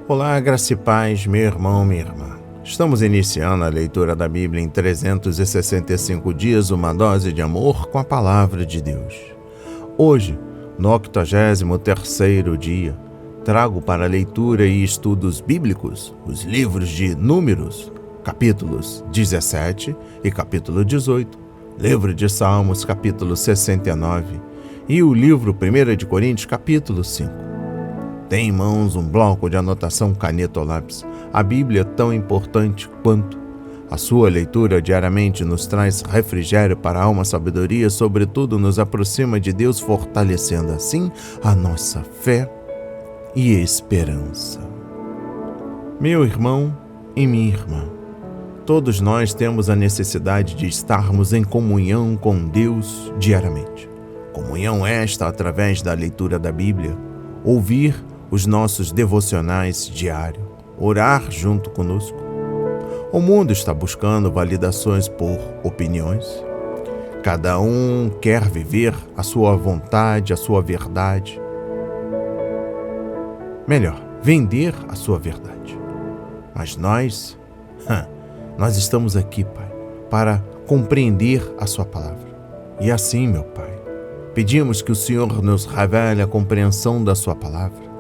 Olá, graça e paz, meu irmão, minha irmã. Estamos iniciando a leitura da Bíblia em 365 dias, uma dose de amor com a Palavra de Deus. Hoje, no 83º dia, trago para leitura e estudos bíblicos os livros de Números, capítulos 17 e capítulo 18, livro de Salmos, capítulo 69 e o livro 1 de Coríntios, capítulo 5. Tem em mãos um bloco de anotação, caneta ou lápis. A Bíblia é tão importante quanto. A sua leitura diariamente nos traz refrigério para a alma, sabedoria, sobretudo nos aproxima de Deus, fortalecendo assim a nossa fé e esperança. Meu irmão e minha irmã, todos nós temos a necessidade de estarmos em comunhão com Deus diariamente. Comunhão esta através da leitura da Bíblia, ouvir os nossos devocionais diários, orar junto conosco. O mundo está buscando validações por opiniões. Cada um quer viver a sua vontade, a sua verdade. Melhor, vender a sua verdade. Mas nós estamos aqui, Pai, para compreender a sua palavra. E assim, meu Pai, pedimos que o Senhor nos revele a compreensão da sua palavra.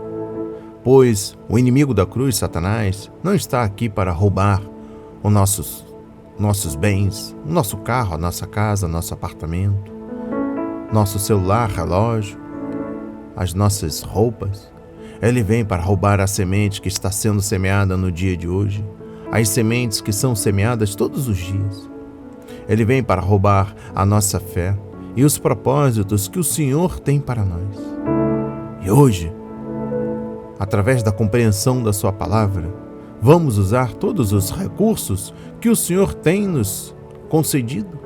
Pois o inimigo da cruz, Satanás, não está aqui para roubar os nossos bens, o nosso carro, a nossa casa, nosso apartamento, nosso celular, relógio, as nossas roupas. Ele vem para roubar a semente que está sendo semeada no dia de hoje, as sementes que são semeadas todos os dias. Ele vem para roubar a nossa fé e os propósitos que o Senhor tem para nós. E hoje, através da compreensão da sua palavra, vamos usar todos os recursos que o Senhor tem nos concedido.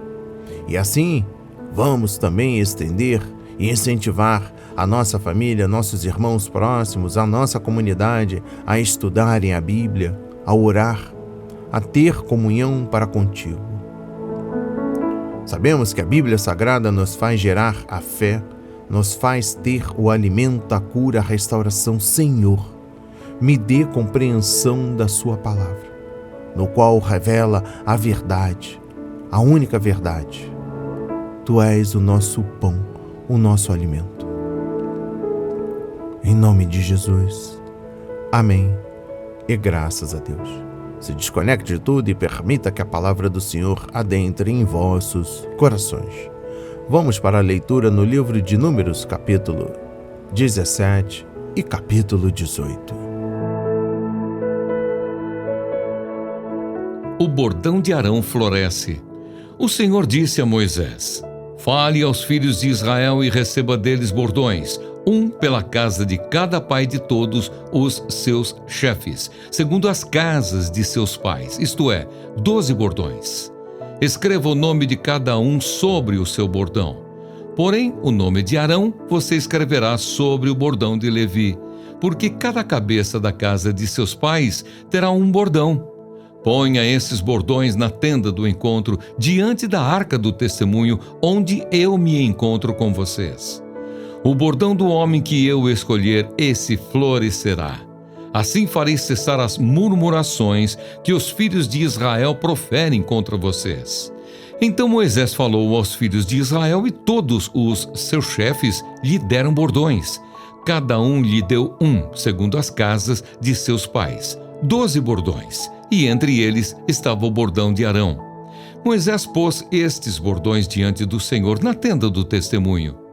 E assim, vamos também estender e incentivar a nossa família, nossos irmãos próximos, a nossa comunidade a estudarem a Bíblia, a orar, a ter comunhão para contigo. Sabemos que a Bíblia Sagrada nos faz gerar a fé, nos faz ter o alimento, a cura, a restauração. Senhor, me dê compreensão da sua palavra, no qual revela a verdade, a única verdade. Tu és o nosso pão, o nosso alimento. Em nome de Jesus. Amém. E graças a Deus. Se desconecte de tudo e permita que a palavra do Senhor adentre em vossos corações. Vamos para a leitura no livro de Números, capítulo 17 e capítulo 18. O bordão de Arão floresce. O Senhor disse a Moisés: fale aos filhos de Israel e receba deles bordões, um pela casa de cada pai de todos os seus chefes, segundo as casas de seus pais, isto é, 12 bordões. Escreva o nome de cada um sobre o seu bordão. Porém, o nome de Arão você escreverá sobre o bordão de Levi, porque cada cabeça da casa de seus pais terá um bordão. Ponha esses bordões na tenda do encontro, diante da arca do testemunho, onde eu me encontro com vocês. O bordão do homem que eu escolher, esse florescerá. Assim farei cessar as murmurações que os filhos de Israel proferem contra vocês. Então Moisés falou aos filhos de Israel e todos os seus chefes lhe deram bordões. Cada um lhe deu um, segundo as casas de seus pais, 12 bordões, e entre eles estava o bordão de Arão. Moisés pôs estes bordões diante do Senhor na tenda do testemunho.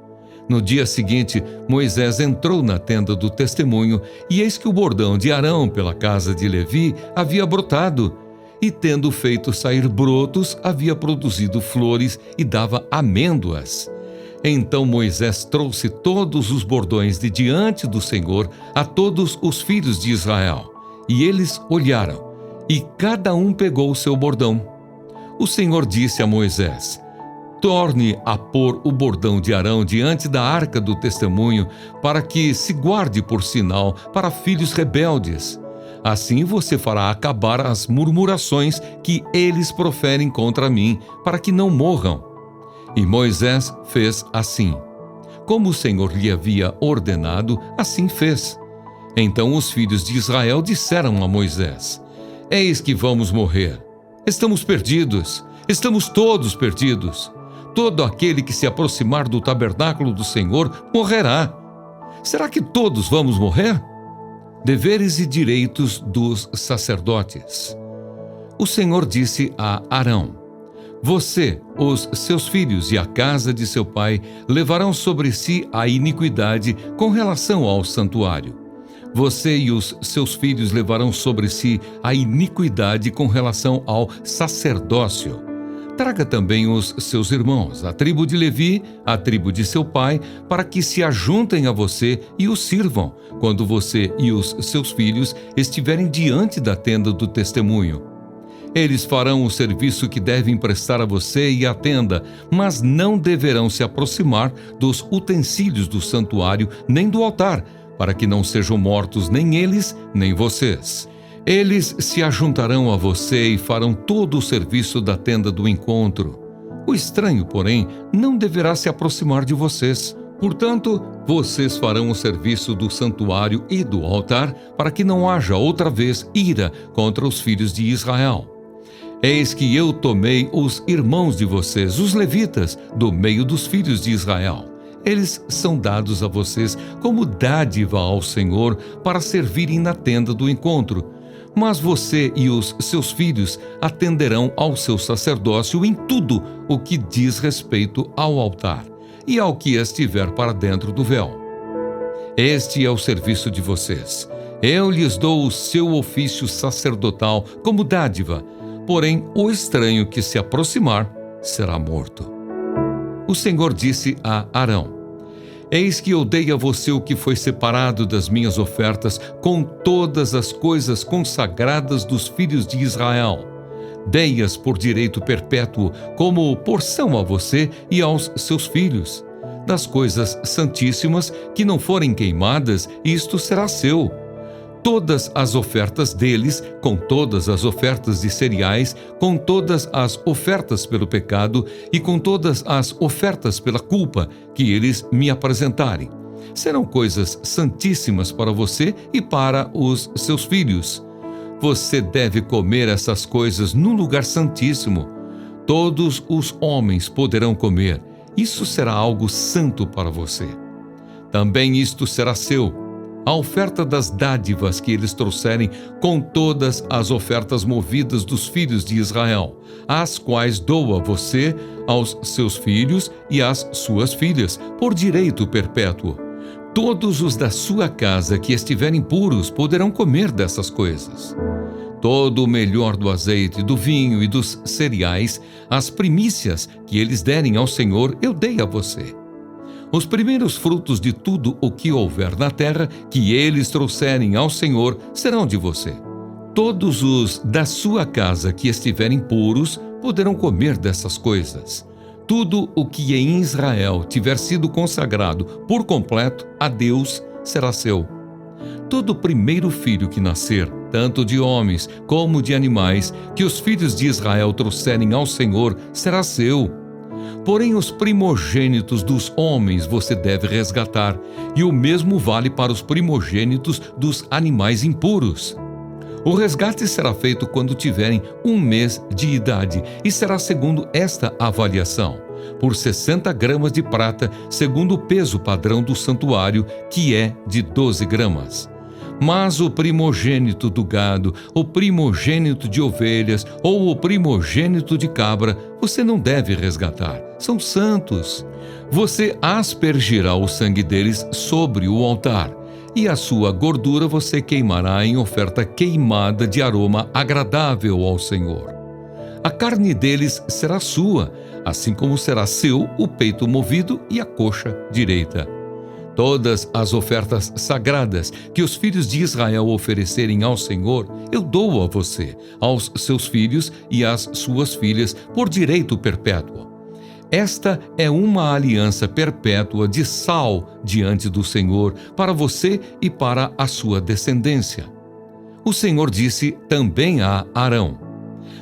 No dia seguinte, Moisés entrou na tenda do testemunho, e eis que o bordão de Arão pela casa de Levi havia brotado, e tendo feito sair brotos, havia produzido flores e dava amêndoas. Então Moisés trouxe todos os bordões de diante do Senhor a todos os filhos de Israel, e eles olharam, e cada um pegou o seu bordão. O Senhor disse a Moisés: torne a pôr o bordão de Arão diante da arca do testemunho, para que se guarde por sinal para filhos rebeldes. Assim você fará acabar as murmurações que eles proferem contra mim, para que não morram. E Moisés fez assim. Como o Senhor lhe havia ordenado, assim fez. Então os filhos de Israel disseram a Moisés: Eis que vamos morrer. Estamos perdidos. Estamos todos perdidos. Todo aquele que se aproximar do tabernáculo do Senhor morrerá. Será que todos vamos morrer? Deveres e direitos dos sacerdotes. O Senhor disse a Arão: Você, os seus filhos e a casa de seu pai levarão sobre si a iniquidade com relação ao santuário. Você e os seus filhos levarão sobre si a iniquidade com relação ao sacerdócio. Traga também os seus irmãos, a tribo de Levi, a tribo de seu pai, para que se ajuntem a você e o sirvam, quando você e os seus filhos estiverem diante da tenda do testemunho. Eles farão o serviço que devem prestar a você e à tenda, mas não deverão se aproximar dos utensílios do santuário nem do altar, para que não sejam mortos nem eles, nem vocês. Eles se ajuntarão a você e farão todo o serviço da tenda do encontro. O estranho, porém, não deverá se aproximar de vocês. Portanto, vocês farão o serviço do santuário e do altar, para que não haja outra vez ira contra os filhos de Israel. Eis que eu tomei os irmãos de vocês, os levitas, do meio dos filhos de Israel. Eles são dados a vocês como dádiva ao Senhor para servirem na tenda do encontro. Mas você e os seus filhos atenderão ao seu sacerdócio em tudo o que diz respeito ao altar e ao que estiver para dentro do véu. Este é o serviço de vocês. Eu lhes dou o seu ofício sacerdotal como dádiva, porém o estranho que se aproximar será morto. O Senhor disse a Arão: Eis que eu dei a você o que foi separado das minhas ofertas com todas as coisas consagradas dos filhos de Israel. Dei-as por direito perpétuo, como porção a você e aos seus filhos. Das coisas santíssimas que não forem queimadas, isto será seu. Todas as ofertas deles, com todas as ofertas de cereais, com todas as ofertas pelo pecado e com todas as ofertas pela culpa que eles me apresentarem. Serão coisas santíssimas para você e para os seus filhos. Você deve comer essas coisas no lugar santíssimo. Todos os homens poderão comer. Isso será algo santo para você. Também isto será seu. A oferta das dádivas que eles trouxerem com todas as ofertas movidas dos filhos de Israel, as quais dou a você, aos seus filhos e às suas filhas, por direito perpétuo. Todos os da sua casa que estiverem puros poderão comer dessas coisas. Todo o melhor do azeite, do vinho e dos cereais, as primícias que eles derem ao Senhor, eu dei a você. Os primeiros frutos de tudo o que houver na terra, que eles trouxerem ao Senhor, serão de você. Todos os da sua casa que estiverem puros poderão comer dessas coisas. Tudo o que em Israel tiver sido consagrado por completo a Deus será seu. Todo primeiro filho que nascer, tanto de homens como de animais, que os filhos de Israel trouxerem ao Senhor, será seu. Porém, os primogênitos dos homens você deve resgatar, e o mesmo vale para os primogênitos dos animais impuros. O resgate será feito quando tiverem 1 mês de idade, e será segundo esta avaliação, por 60 gramas de prata, segundo o peso padrão do santuário, que é de 12 gramas. Mas o primogênito do gado, o primogênito de ovelhas ou o primogênito de cabra, você não deve resgatar. São santos. Você aspergirá o sangue deles sobre o altar, e a sua gordura você queimará em oferta queimada de aroma agradável ao Senhor. A carne deles será sua, assim como será seu o peito movido e a coxa direita. Todas as ofertas sagradas que os filhos de Israel oferecerem ao Senhor, eu dou a você, aos seus filhos e às suas filhas, por direito perpétuo. Esta é uma aliança perpétua de sal diante do Senhor, para você e para a sua descendência. O Senhor disse também a Arão: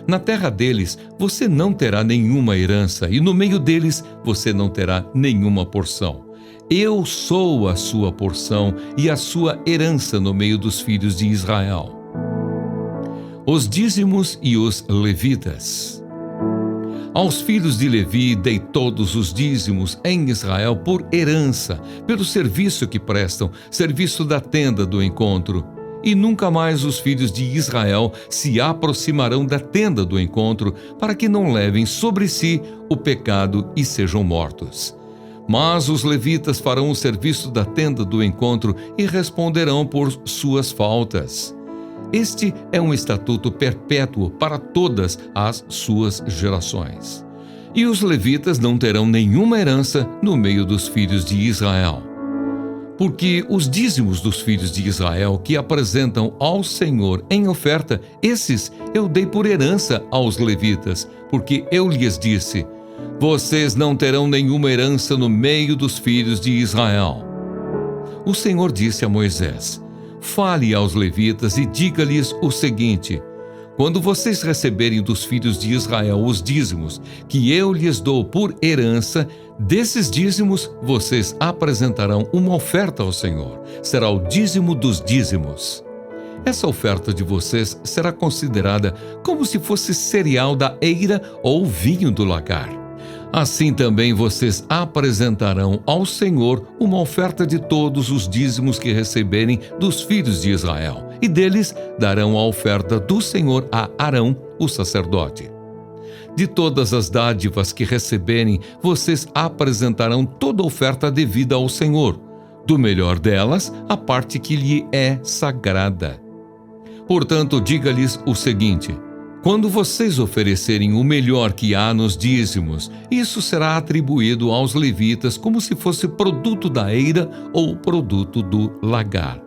Na terra deles você não terá nenhuma herança, e no meio deles você não terá nenhuma porção. Eu sou a sua porção e a sua herança no meio dos filhos de Israel. Os dízimos e os levitas. Aos filhos de Levi dei todos os dízimos em Israel por herança, pelo serviço que prestam, serviço da tenda do encontro. E nunca mais os filhos de Israel se aproximarão da tenda do encontro, para que não levem sobre si o pecado e sejam mortos. Mas os levitas farão o serviço da tenda do encontro e responderão por suas faltas. Este é um estatuto perpétuo para todas as suas gerações. E os levitas não terão nenhuma herança no meio dos filhos de Israel. Porque os dízimos dos filhos de Israel que apresentam ao Senhor em oferta, esses eu dei por herança aos levitas, porque eu lhes disse: vocês não terão nenhuma herança no meio dos filhos de Israel. O Senhor disse a Moisés: fale aos levitas e diga-lhes o seguinte: quando vocês receberem dos filhos de Israel os dízimos que eu lhes dou por herança, desses dízimos vocês apresentarão uma oferta ao Senhor. Será o dízimo dos dízimos. Essa oferta de vocês será considerada como se fosse cereal da eira ou vinho do lagar. Assim também vocês apresentarão ao Senhor uma oferta de todos os dízimos que receberem dos filhos de Israel, e deles darão a oferta do Senhor a Arão, o sacerdote. De todas as dádivas que receberem, vocês apresentarão toda oferta devida ao Senhor, do melhor delas, a parte que lhe é sagrada. Portanto, diga-lhes o seguinte: quando vocês oferecerem o melhor que há nos dízimos, isso será atribuído aos levitas como se fosse produto da eira ou produto do lagar.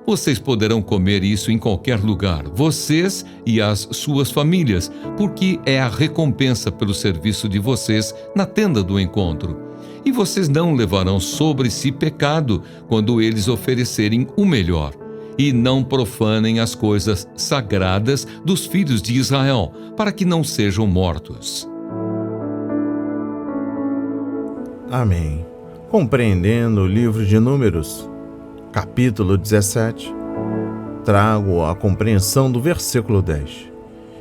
Vocês poderão comer isso em qualquer lugar, vocês e as suas famílias, porque é a recompensa pelo serviço de vocês na tenda do encontro. E vocês não levarão sobre si pecado quando eles oferecerem o melhor. E não profanem as coisas sagradas dos filhos de Israel, para que não sejam mortos. Amém. Compreendendo o livro de Números, capítulo 17, trago a compreensão do versículo 10.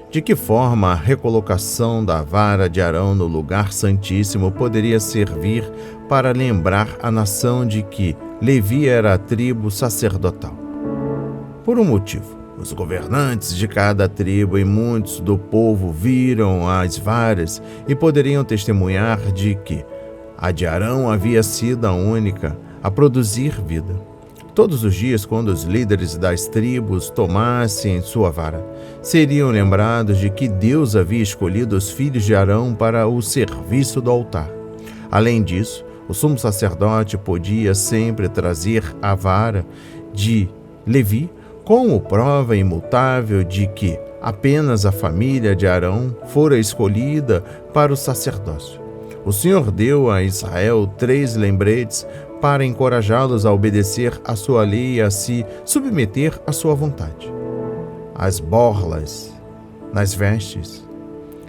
De que forma a recolocação da vara de Arão no lugar santíssimo poderia servir para lembrar a nação de que Levi era a tribo sacerdotal? Por um motivo, os governantes de cada tribo e muitos do povo viram as varas e poderiam testemunhar de que a de Arão havia sido a única a produzir vida. Todos os dias, quando os líderes das tribos tomassem sua vara, seriam lembrados de que Deus havia escolhido os filhos de Arão para o serviço do altar. Além disso, o sumo sacerdote podia sempre trazer a vara de Levi como prova imutável de que apenas a família de Arão fora escolhida para o sacerdócio. O Senhor deu a Israel 3 lembretes para encorajá-los a obedecer à sua lei e a se submeter à sua vontade. As borlas nas vestes.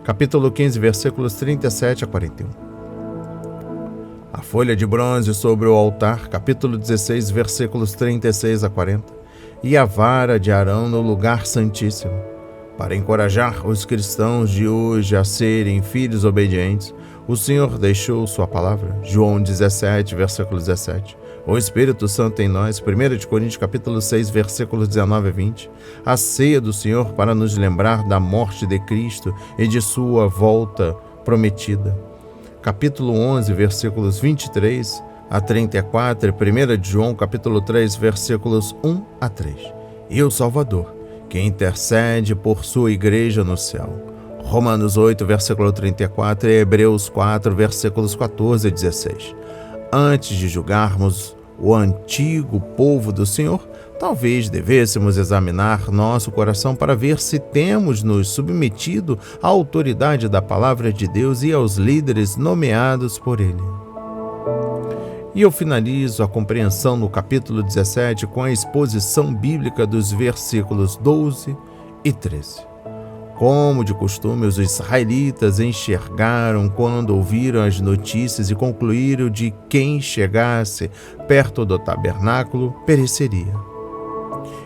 Capítulo 15, versículos 37 a 41. A folha de bronze sobre o altar. Capítulo 16, versículos 36 a 40. E a vara de Arão no lugar santíssimo, para encorajar os cristãos de hoje a serem filhos obedientes, o Senhor deixou sua palavra. João 17, versículo 17. O Espírito Santo em nós. 1 Coríntios, capítulo 6, versículos 19 a 20. A ceia do Senhor para nos lembrar da morte de Cristo e de sua volta prometida. Capítulo 11, versículos 23 a 34, 1 João, capítulo 3, versículos 1 a 3. E o Salvador, que intercede por sua igreja no céu. Romanos 8, versículo 34 e Hebreus 4, versículos 14 a 16. Antes de julgarmos o antigo povo do Senhor, talvez devêssemos examinar nosso coração para ver se temos nos submetido à autoridade da palavra de Deus e aos líderes nomeados por Ele. E eu finalizo a compreensão no capítulo 17 com a exposição bíblica dos versículos 12 e 13. Como de costume, os israelitas enxergaram quando ouviram as notícias e concluíram de quem chegasse perto do tabernáculo pereceria.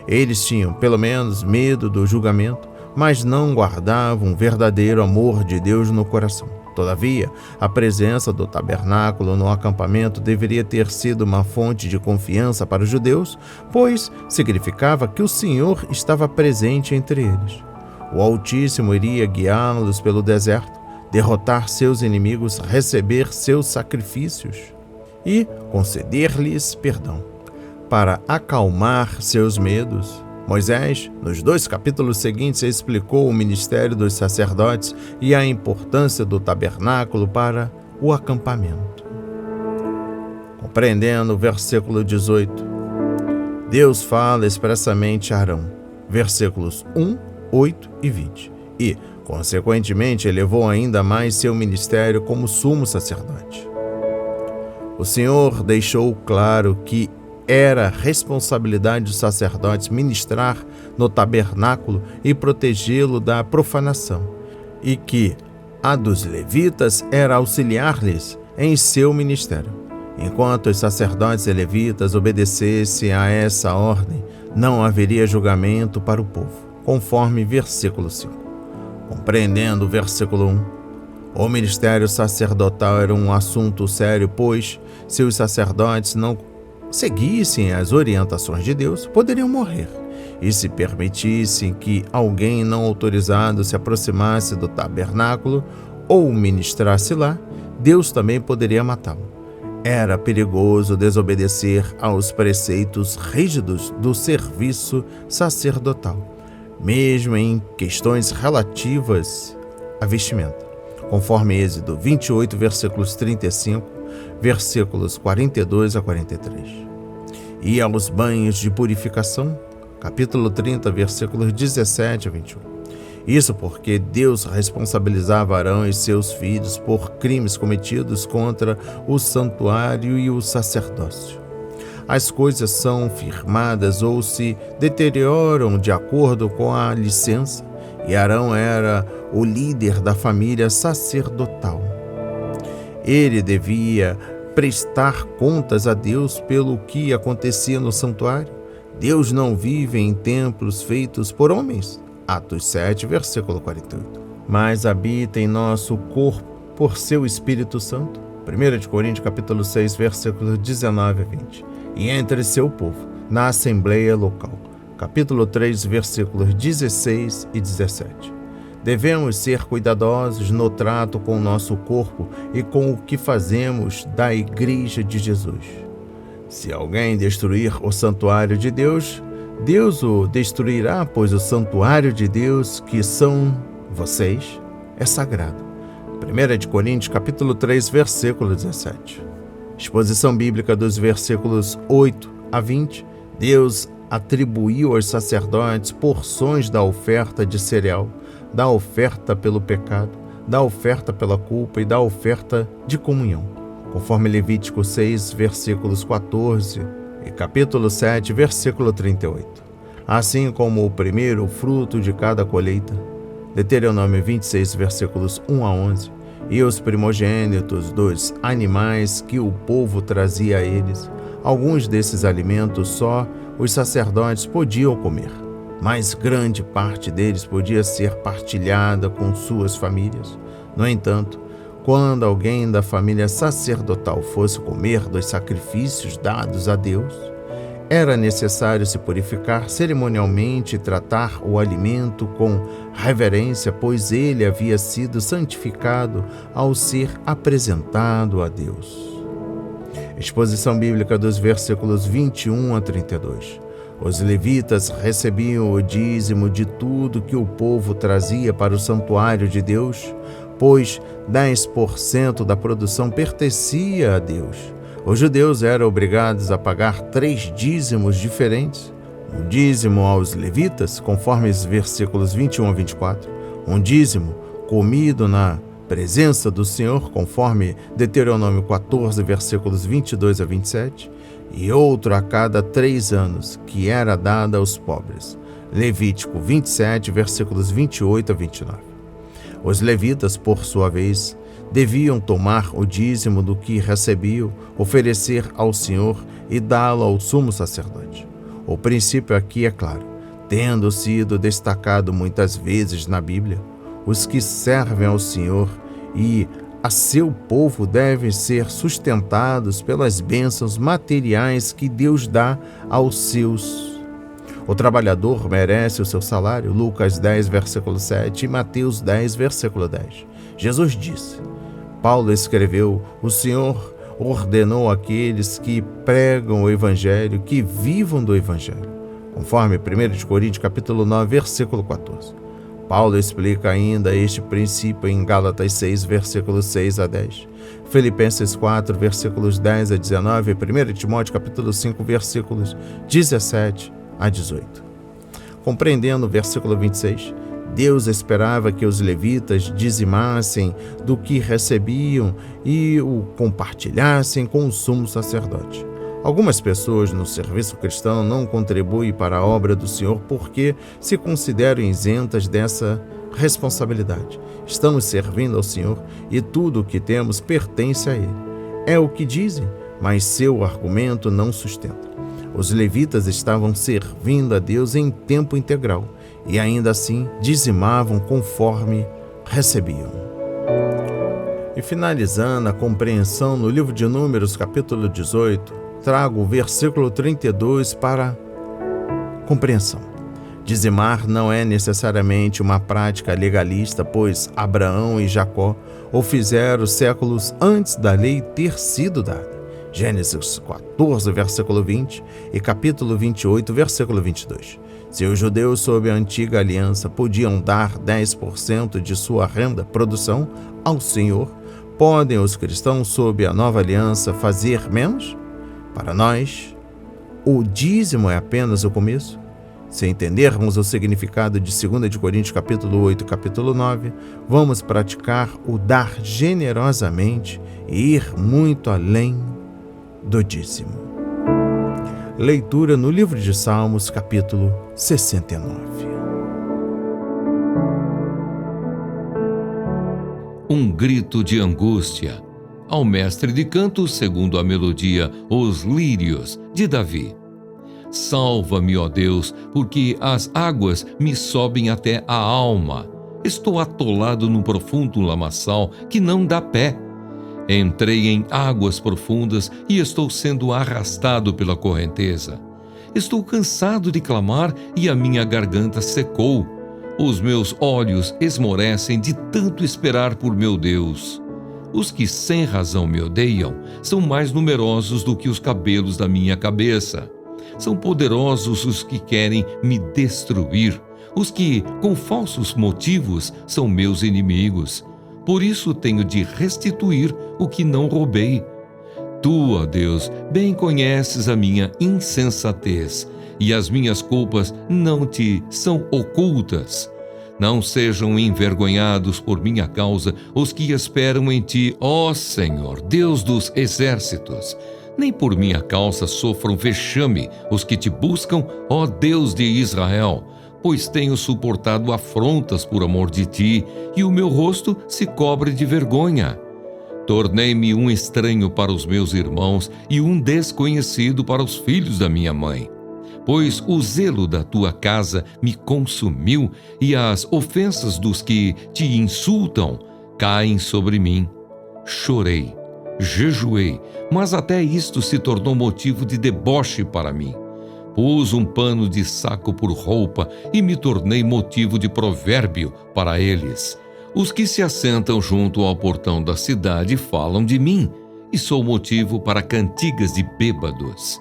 Eles tinham, pelo menos, medo do julgamento, mas não guardavam um verdadeiro amor de Deus no coração. Todavia, a presença do tabernáculo no acampamento deveria ter sido uma fonte de confiança para os judeus, pois significava que o Senhor estava presente entre eles. O Altíssimo iria guiá-los pelo deserto, derrotar seus inimigos, receber seus sacrifícios e conceder-lhes perdão. Para acalmar seus medos, Moisés, nos 2 capítulos seguintes, explicou o ministério dos sacerdotes e a importância do tabernáculo para o acampamento. Compreendendo o versículo 18, Deus fala expressamente a Arão, versículos 1, 8 e 20, e, consequentemente, elevou ainda mais seu ministério como sumo sacerdote. O Senhor deixou claro que era responsabilidade dos sacerdotes ministrar no tabernáculo e protegê-lo da profanação, e que a dos levitas era auxiliar-lhes em seu ministério. Enquanto os sacerdotes e levitas obedecessem a essa ordem, não haveria julgamento para o povo, conforme versículo 5. Compreendendo o versículo 1, o ministério sacerdotal era um assunto sério, pois, se os sacerdotes não seguissem as orientações de Deus, poderiam morrer. E se permitissem que alguém não autorizado se aproximasse do tabernáculo ou ministrasse lá, Deus também poderia matá-lo. Era perigoso desobedecer aos preceitos rígidos do serviço sacerdotal, mesmo em questões relativas à vestimenta, conforme Êxodo 28, versículos 35, versículos 42 a 43. E aos banhos de purificação, capítulo 30, versículos 17 a 21. Isso porque Deus responsabilizava Arão e seus filhos por crimes cometidos contra o santuário e o sacerdócio. As coisas são firmadas ou se deterioram de acordo com a licença, e Arão era o líder da família sacerdotal. Ele devia prestar contas a Deus pelo que acontecia no santuário. Deus não vive em templos feitos por homens. Atos 7, versículo 48. Mas habita em nosso corpo por seu Espírito Santo. 1 Coríntios, capítulo 6, versículos 19 a 20. E entre seu povo, na assembleia local. Capítulo 3, versículos 16 e 17. Devemos ser cuidadosos no trato com o nosso corpo e com o que fazemos da Igreja de Jesus. Se alguém destruir o santuário de Deus, Deus o destruirá, pois o santuário de Deus, que são vocês, é sagrado. 1 Coríntios, capítulo 3, versículo 17. Exposição bíblica dos versículos 8 a 20. Deus atribuiu aos sacerdotes porções da oferta de cereal, da oferta pelo pecado, da oferta pela culpa e da oferta de comunhão, conforme Levítico 6, versículos 14 e capítulo 7, versículo 38. Assim como o primeiro fruto de cada colheita, Deuteronômio 26, versículos 1 a 11, e os primogênitos dos animais que o povo trazia a eles. Alguns desses alimentos só os sacerdotes podiam comer, mas grande parte deles podia ser partilhada com suas famílias. No entanto, quando alguém da família sacerdotal fosse comer dos sacrifícios dados a Deus, era necessário se purificar cerimonialmente e tratar o alimento com reverência, pois ele havia sido santificado ao ser apresentado a Deus. Exposição bíblica dos versículos 21 a 32. Os levitas recebiam o dízimo de tudo que o povo trazia para o santuário de Deus, pois 10% da produção pertencia a Deus. Os judeus eram obrigados a pagar 3 dízimos diferentes. Um dízimo aos levitas, conforme os versículos 21 a 24. Um dízimo comido na presença do Senhor, conforme Deuteronômio 14, versículos 22 a 27. E outro a cada 3 anos, que era dada aos pobres. Levítico 27, versículos 28 a 29. Os levitas, por sua vez, deviam tomar o dízimo do que recebiam, oferecer ao Senhor e dá-lo ao sumo sacerdote. O princípio aqui é claro, tendo sido destacado muitas vezes na Bíblia, os que servem ao Senhor e a seu povo devem ser sustentados pelas bênçãos materiais que Deus dá aos seus. O trabalhador merece o seu salário, Lucas 10, versículo 7 e Mateus 10, versículo 10. Jesus disse, Paulo escreveu, o Senhor ordenou àqueles que pregam o Evangelho que vivam do Evangelho, conforme 1 Coríntios capítulo 9, versículo 14. Paulo explica ainda este princípio em Gálatas 6, versículos 6 a 10, Filipenses 4, versículos 10 a 19 e 1 Timóteo capítulo 5, versículos 17 a 18. Compreendendo o versículo 26, Deus esperava que os levitas dizimassem do que recebiam e o compartilhassem com o sumo sacerdote. Algumas pessoas no serviço cristão não contribuem para a obra do Senhor porque se consideram isentas dessa responsabilidade. Estamos servindo ao Senhor e tudo o que temos pertence a Ele. É o que dizem, mas seu argumento não sustenta. Os levitas estavam servindo a Deus em tempo integral e ainda assim dizimavam conforme recebiam. E finalizando a compreensão no livro de Números, capítulo 18, trago o versículo 32 para compreensão. Dizimar não é necessariamente uma prática legalista, pois Abraão e Jacó o fizeram séculos antes da lei ter sido dada. Gênesis 14, versículo 20 e capítulo 28, versículo 22. Se os judeus sob a antiga aliança podiam dar 10% de sua renda, produção, ao Senhor, podem os cristãos sob a nova aliança fazer menos? Para nós, o dízimo é apenas o começo. Se entendermos o significado de 2 Coríntios capítulo 8 e capítulo 9, vamos praticar o dar generosamente e ir muito além do dízimo. Leitura no livro de Salmos, capítulo 69. Um grito de angústia ao mestre de canto, segundo a melodia Os Lírios, de Davi. Salva-me, ó Deus, porque as águas me sobem até a alma. Estou atolado num profundo lamaçal que não dá pé. Entrei em águas profundas e estou sendo arrastado pela correnteza. Estou cansado de clamar e a minha garganta secou. Os meus olhos esmorecem de tanto esperar por meu Deus. Os que sem razão me odeiam são mais numerosos do que os cabelos da minha cabeça. São poderosos os que querem me destruir. Os que, com falsos motivos, são meus inimigos. Por isso tenho de restituir o que não roubei. Tu, ó Deus, bem conheces a minha insensatez, e as minhas culpas não te são ocultas. Não sejam envergonhados por minha causa os que esperam em ti, ó Senhor, Deus dos exércitos. Nem por minha causa sofram vexame os que te buscam, ó Deus de Israel, pois tenho suportado afrontas por amor de ti, e o meu rosto se cobre de vergonha. Tornei-me um estranho para os meus irmãos e um desconhecido para os filhos da minha mãe. Pois o zelo da tua casa me consumiu e as ofensas dos que te insultam caem sobre mim. Chorei, jejuei, mas até isto se tornou motivo de deboche para mim. Pus um pano de saco por roupa e me tornei motivo de provérbio para eles. Os que se assentam junto ao portão da cidade falam de mim, e sou motivo para cantigas de bêbados.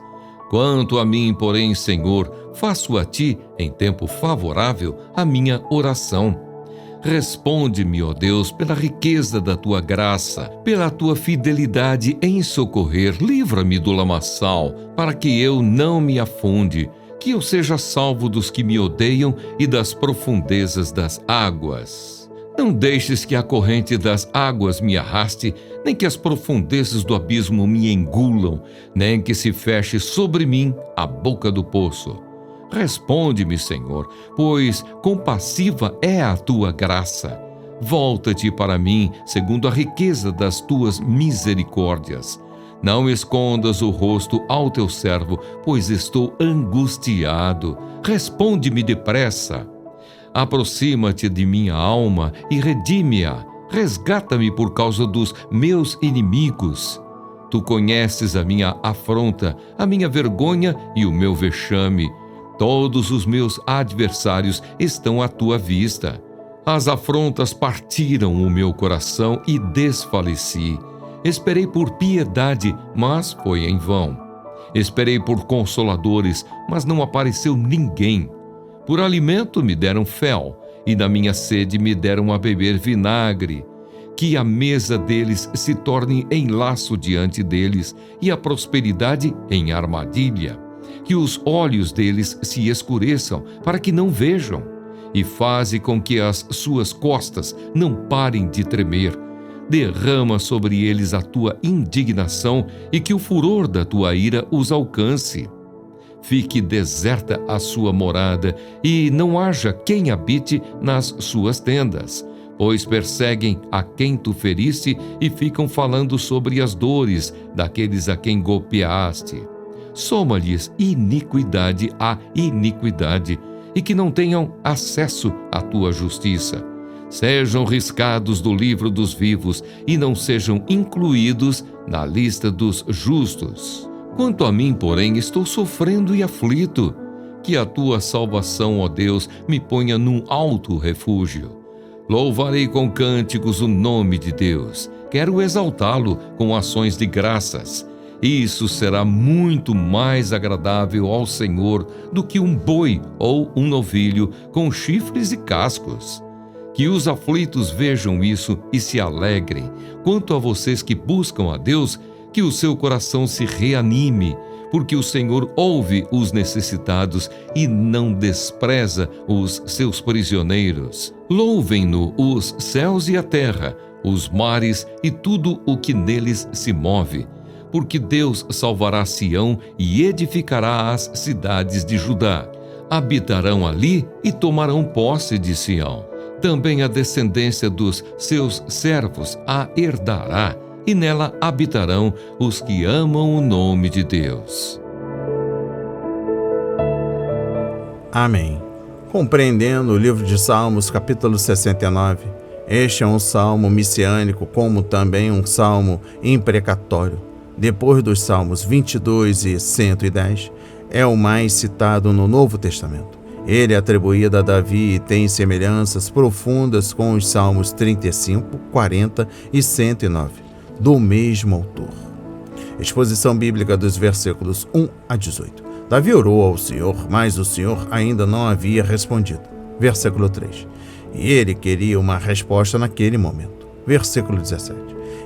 Quanto a mim, porém, Senhor, faço a ti, em tempo favorável, a minha oração. Responde-me, ó Deus, pela riqueza da tua graça, pela tua fidelidade em socorrer, livra-me do lamaçal, para que eu não me afunde, que eu seja salvo dos que me odeiam e das profundezas das águas. Não deixes que a corrente das águas me arraste, nem que as profundezas do abismo me engulam, nem que se feche sobre mim a boca do poço. Responde-me, Senhor, pois compassiva é a tua graça. Volta-te para mim, segundo a riqueza das tuas misericórdias. Não escondas o rosto ao teu servo, pois estou angustiado. Responde-me depressa. Aproxima-te de minha alma e redime-a. Resgata-me por causa dos meus inimigos. Tu conheces a minha afronta, a minha vergonha e o meu vexame. Todos os meus adversários estão à tua vista. As afrontas partiram o meu coração e desfaleci. Esperei por piedade, mas foi em vão. Esperei por consoladores, mas não apareceu ninguém. Por alimento me deram fel, e na minha sede me deram a beber vinagre. Que a mesa deles se torne em laço diante deles, e a prosperidade em armadilha. Que os olhos deles se escureçam, para que não vejam, e faze com que as suas costas não parem de tremer. Derrama sobre eles a tua indignação, e que o furor da tua ira os alcance. Fique deserta a sua morada, e não haja quem habite nas suas tendas, pois perseguem a quem tu feriste e ficam falando sobre as dores daqueles a quem golpeaste. Soma-lhes iniquidade a iniquidade, e que não tenham acesso à tua justiça. Sejam riscados do livro dos vivos e não sejam incluídos na lista dos justos. Quanto a mim, porém, estou sofrendo e aflito. Que a tua salvação, ó Deus, me ponha num alto refúgio. Louvarei com cânticos o nome de Deus. Quero exaltá-lo com ações de graças. Isso será muito mais agradável ao Senhor do que um boi ou um novilho com chifres e cascos. Que os aflitos vejam isso e se alegrem. Quanto a vocês que buscam a Deus, que o seu coração se reanime, porque o Senhor ouve os necessitados e não despreza os seus prisioneiros. Louvem-no os céus e a terra, os mares e tudo o que neles se move, porque Deus salvará Sião e edificará as cidades de Judá. Habitarão ali e tomarão posse de Sião. Também a descendência dos seus servos a herdará, e nela habitarão os que amam o nome de Deus. Amém. Compreendendo o livro de Salmos, capítulo 69, este é um salmo messiânico, como também um salmo imprecatório. Depois dos Salmos 22 e 110, é o mais citado no Novo Testamento. Ele é atribuído a Davi e tem semelhanças profundas com os Salmos 35, 40 e 109. Do mesmo autor. Exposição bíblica dos versículos 1 a 18. Davi orou ao Senhor, mas o Senhor ainda não havia respondido. Versículo 3. E ele queria uma resposta naquele momento. Versículo 17.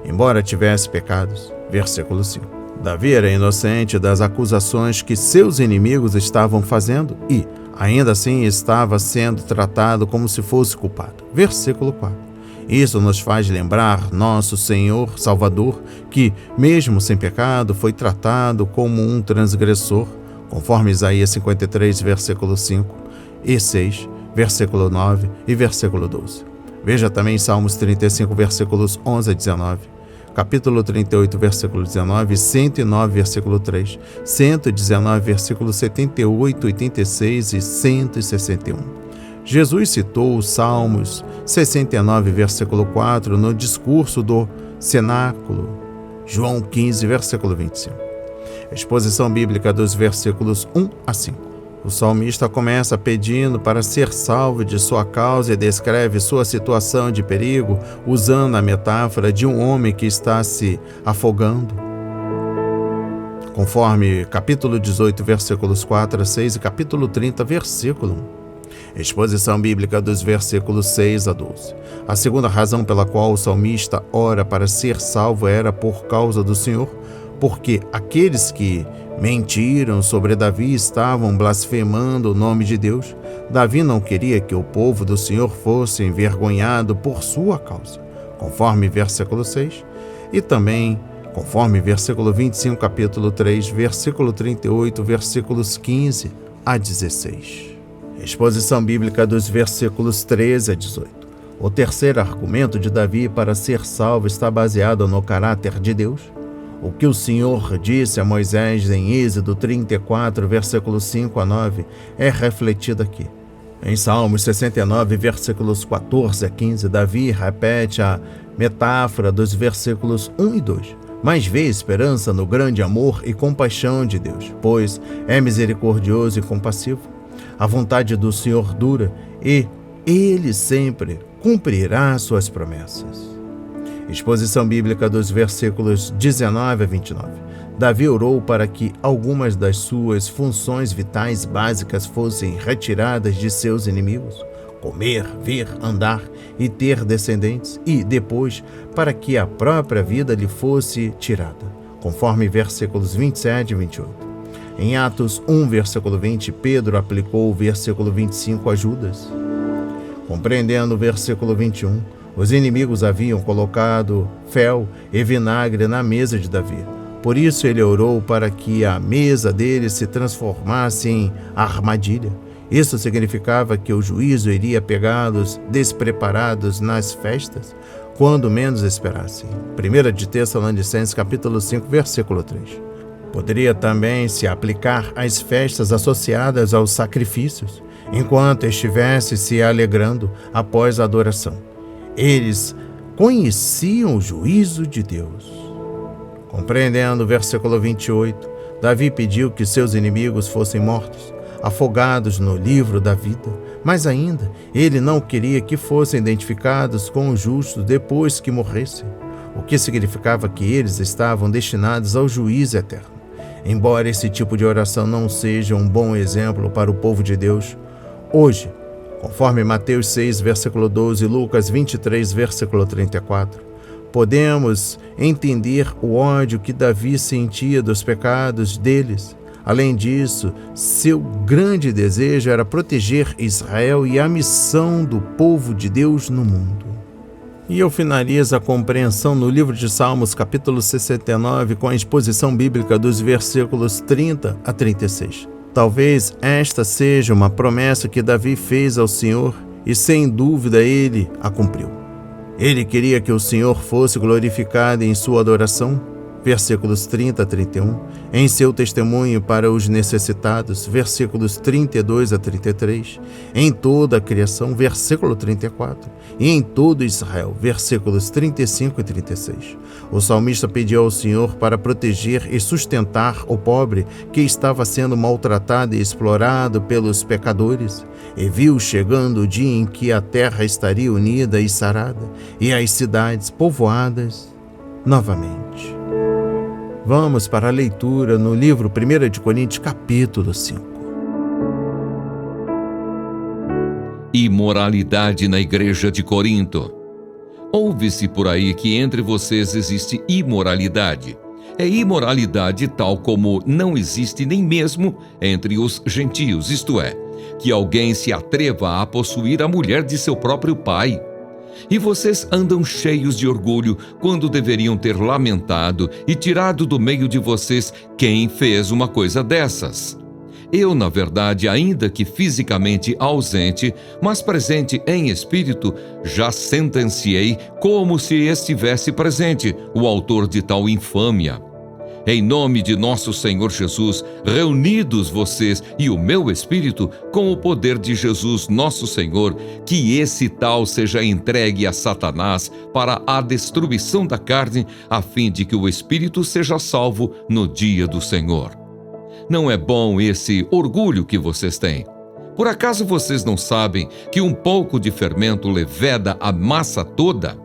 Embora tivesse pecados. Versículo 5. Davi era inocente das acusações que seus inimigos estavam fazendo e, ainda assim, estava sendo tratado como se fosse culpado. Versículo 4. Isso nos faz lembrar nosso Senhor Salvador, que, mesmo sem pecado, foi tratado como um transgressor, conforme Isaías 53, versículo 5 e 6, versículo 9 e versículo 12. Veja também Salmos 35, versículos 11 a 19, capítulo 38, versículo 19, 109, versículo 3, 119, versículo 78, 86 e 161. Jesus citou os Salmos 69, versículo 4, no discurso do cenáculo, João 15, versículo 25. Exposição bíblica dos versículos 1 a 5. O salmista começa pedindo para ser salvo de sua causa e descreve sua situação de perigo usando a metáfora de um homem que está se afogando. Conforme capítulo 18, versículos 4 a 6 e capítulo 30, versículo 1. Exposição bíblica dos versículos 6 a 12. A segunda razão pela qual o salmista ora para ser salvo era por causa do Senhor, porque aqueles que mentiram sobre Davi estavam blasfemando o nome de Deus. Davi não queria que o povo do Senhor fosse envergonhado por sua causa, conforme versículo 6, e também conforme versículo 25, capítulo 3, versículo 38, versículos 15 a 16. Exposição bíblica dos versículos 13 a 18. O terceiro argumento de Davi para ser salvo está baseado no caráter de Deus. O que o Senhor disse a Moisés em Êxodo 34, versículos 5 a 9, é refletido aqui. Em Salmos 69, versículos 14 a 15, Davi repete a metáfora dos versículos 1 e 2, mas vê esperança no grande amor e compaixão de Deus, pois é misericordioso e compassivo. A vontade do Senhor dura e Ele sempre cumprirá suas promessas. Exposição bíblica dos versículos 19 a 29. Davi orou para que algumas das suas funções vitais básicas fossem retiradas de seus inimigos: comer, ver, andar e ter descendentes, e depois para que a própria vida lhe fosse tirada, conforme versículos 27 e 28. Em Atos 1, versículo 20, Pedro aplicou o versículo 25 a Judas. Compreendendo o versículo 21, os inimigos haviam colocado fel e vinagre na mesa de Davi. Por isso ele orou para que a mesa dele se transformasse em armadilha. Isso significava que o juízo iria pegá-los despreparados nas festas, quando menos esperassem. 1 de Tessalonicenses, capítulo 5, versículo 3. Poderia também se aplicar às festas associadas aos sacrifícios, enquanto estivesse se alegrando após a adoração. Eles conheciam o juízo de Deus. Compreendendo o versículo 28, Davi pediu que seus inimigos fossem mortos, afogados no livro da vida, mas ainda ele não queria que fossem identificados com o justo depois que morressem, o que significava que eles estavam destinados ao juízo eterno. Embora esse tipo de oração não seja um bom exemplo para o povo de Deus, hoje, conforme Mateus 6, versículo 12 e Lucas 23, versículo 34, podemos entender o ódio que Davi sentia dos pecados deles. Além disso, seu grande desejo era proteger Israel e a missão do povo de Deus no mundo. E eu finalizo a compreensão no livro de Salmos, capítulo 69, com a exposição bíblica dos versículos 30 a 36. Talvez esta seja uma promessa que Davi fez ao Senhor e, sem dúvida, ele a cumpriu. Ele queria que o Senhor fosse glorificado em sua adoração, versículos 30 a 31, em seu testemunho para os necessitados, versículos 32 a 33, em toda a criação, versículo 34, e em todo Israel, versículos 35 e 36. O salmista pediu ao Senhor para proteger e sustentar o pobre que estava sendo maltratado e explorado pelos pecadores, e viu chegando o dia em que a terra estaria unida e sarada, e as cidades povoadas novamente. Vamos para a leitura no livro 1 de Coríntios, capítulo 5. Imoralidade na igreja de Corinto. Ouve-se por aí que entre vocês existe imoralidade. É imoralidade tal como não existe nem mesmo entre os gentios, isto é, que alguém se atreva a possuir a mulher de seu próprio pai. E vocês andam cheios de orgulho quando deveriam ter lamentado e tirado do meio de vocês quem fez uma coisa dessas. Eu, na verdade, ainda que fisicamente ausente, mas presente em espírito, já sentenciei como se estivesse presente o autor de tal infâmia. Em nome de nosso Senhor Jesus, reunidos vocês e o meu espírito, com o poder de Jesus nosso Senhor, que esse tal seja entregue a Satanás para a destruição da carne, a fim de que o espírito seja salvo no dia do Senhor. Não é bom esse orgulho que vocês têm. Por acaso vocês não sabem que um pouco de fermento leveda a massa toda?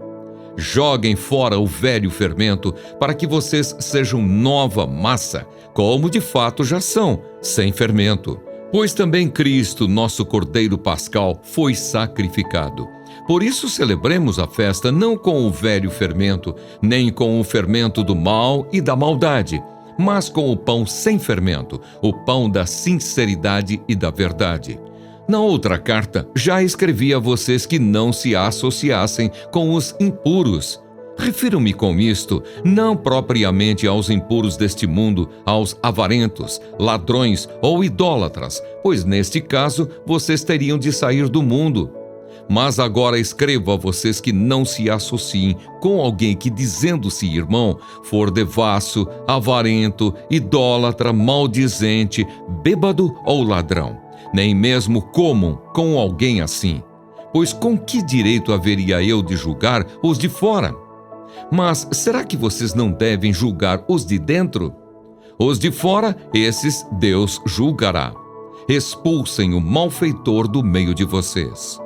Joguem fora o velho fermento para que vocês sejam nova massa, como de fato já são, sem fermento. Pois também Cristo, nosso Cordeiro Pascal, foi sacrificado. Por isso celebremos a festa não com o velho fermento, nem com o fermento do mal e da maldade, mas com o pão sem fermento, o pão da sinceridade e da verdade. Na outra carta, já escrevi a vocês que não se associassem com os impuros. Refiro-me com isto não propriamente aos impuros deste mundo, aos avarentos, ladrões ou idólatras, pois neste caso vocês teriam de sair do mundo. Mas agora escrevo a vocês que não se associem com alguém que, dizendo-se irmão, for devasso, avarento, idólatra, maldizente, bêbado ou ladrão. Nem mesmo comam com alguém assim. Pois com que direito haveria eu de julgar os de fora? Mas será que vocês não devem julgar os de dentro? Os de fora, esses Deus julgará. Expulsem o malfeitor do meio de vocês.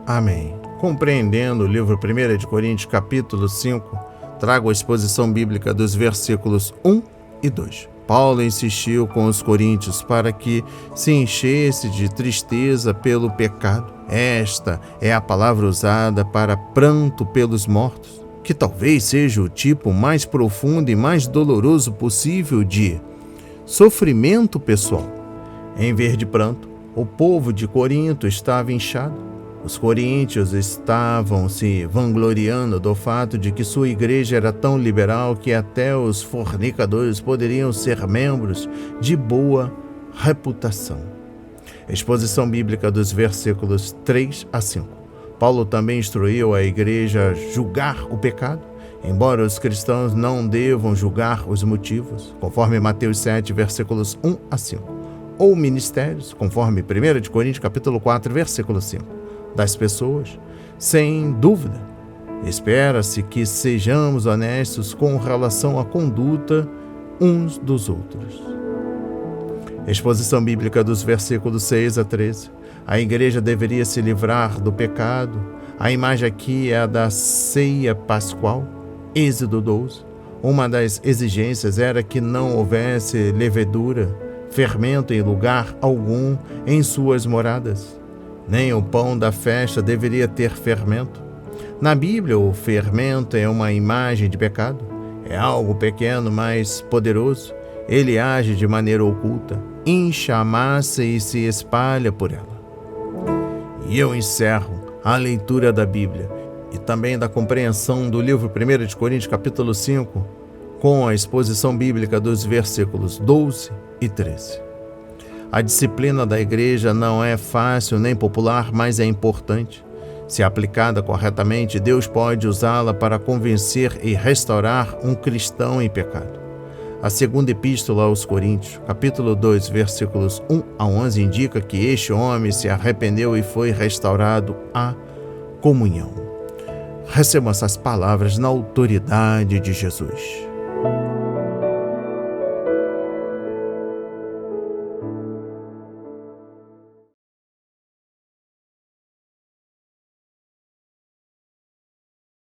Amém. Compreendendo o livro 1 de Coríntios, capítulo 5, trago a exposição bíblica dos versículos 1 e 2. Paulo insistiu com os coríntios para que se enchesse de tristeza pelo pecado. Esta é a palavra usada para pranto pelos mortos, que talvez seja o tipo mais profundo e mais doloroso possível de sofrimento pessoal. Em vez de pranto, o povo de Corinto estava inchado. Os coríntios estavam se vangloriando do fato de que sua igreja era tão liberal que até os fornicadores poderiam ser membros de boa reputação. Exposição bíblica dos versículos 3 a 5. Paulo também instruiu a igreja a julgar o pecado, embora os cristãos não devam julgar os motivos, conforme Mateus 7, versículos 1 a 5. Ou ministérios, conforme 1 de Coríntios, capítulo 4, versículo 5. Das pessoas, sem dúvida. Espera-se que sejamos honestos com relação à conduta uns dos outros. Exposição bíblica dos versículos 6 a 13. A igreja deveria se livrar do pecado. A imagem aqui é a da ceia pascual, Êxodo 12. Uma das exigências era que não houvesse levedura, fermento em lugar algum em suas moradas. Nem o pão da festa deveria ter fermento. Na Bíblia, o fermento é uma imagem de pecado. É algo pequeno, mas poderoso. Ele age de maneira oculta, incha a massa e se espalha por ela. E eu encerro a leitura da Bíblia e também da compreensão do livro 1 de Coríntios, capítulo 5, com a exposição bíblica dos versículos 12 e 13. A disciplina da igreja não é fácil nem popular, mas é importante. Se aplicada corretamente, Deus pode usá-la para convencer e restaurar um cristão em pecado. A segunda epístola aos Coríntios, capítulo 2, versículos 1 a 11, indica que este homem se arrependeu e foi restaurado à comunhão. Recebam essas palavras na autoridade de Jesus.